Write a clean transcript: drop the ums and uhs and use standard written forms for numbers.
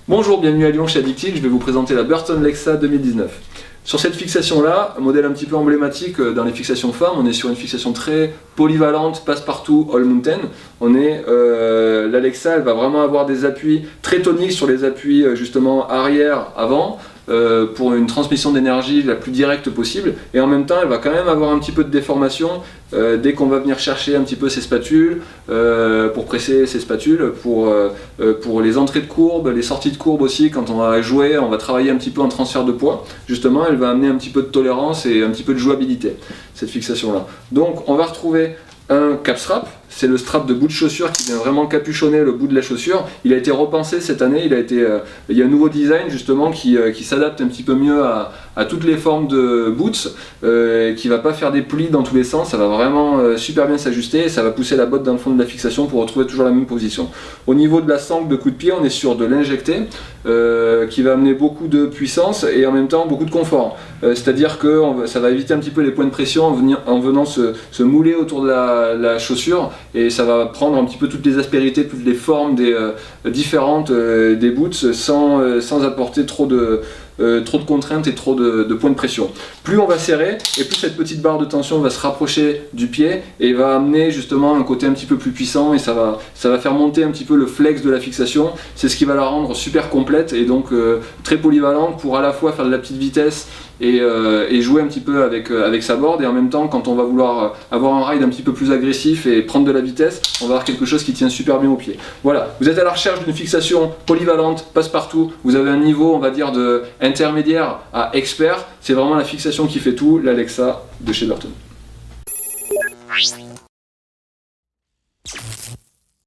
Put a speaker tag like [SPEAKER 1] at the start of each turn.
[SPEAKER 1] Bonjour, bienvenue à Lyon chez Addictive, je vais vous présenter la Burton Lexa 2019. Sur cette fixation-là, un modèle un petit peu emblématique dans les fixations femmes, on est sur une fixation très polyvalente, passe-partout, all mountain. La Lexa, elle va vraiment avoir des appuis très toniques sur les appuis justement arrière-avant, pour une transmission d'énergie la plus directe possible, et en même temps elle va quand même avoir un petit peu de déformation dès qu'on va venir chercher un petit peu ses spatules, pour presser ses spatules, pour les entrées de courbe, les sorties de courbe aussi. Quand on va jouer, on va travailler un petit peu en transfert de poids, justement elle va amener un petit peu de tolérance et un petit peu de jouabilité, cette fixation là. Donc on va retrouver un cap strap, c'est le strap de bout de chaussure qui vient vraiment capuchonner le bout de la chaussure. Il a été repensé cette année, il y a un nouveau design justement qui s'adapte un petit peu mieux à toutes les formes de boots, qui va pas faire des plis dans tous les sens, ça va vraiment super bien s'ajuster et ça va pousser la botte dans le fond de la fixation pour retrouver toujours la même position. Au niveau de la sangle de coup de pied, on est sur de l'injecté, qui va amener beaucoup de puissance et en même temps beaucoup de confort. C'est-à-dire que ça va éviter un petit peu les points de pression en venant se mouler autour de la chaussure, et ça va prendre un petit peu toutes les aspérités, toutes les formes différentes des boots sans apporter trop de contraintes et trop de points de pression. Plus on va serrer et plus cette petite barre de tension va se rapprocher du pied et va amener justement un côté un petit peu plus puissant, et ça va faire monter un petit peu le flex de la fixation. C'est ce qui va la rendre super complète et donc très polyvalente pour à la fois faire de la petite vitesse et jouer un petit peu avec sa board, et en même temps quand on va vouloir avoir un ride un petit peu plus agressif et prendre de la vitesse, on va avoir quelque chose qui tient super bien au pied. Voilà, vous êtes à la recherche d'une fixation polyvalente, passe-partout, vous avez un niveau on va dire de intermédiaire à expert, c'est vraiment la fixation qui fait tout, la Lexa de chez Burton.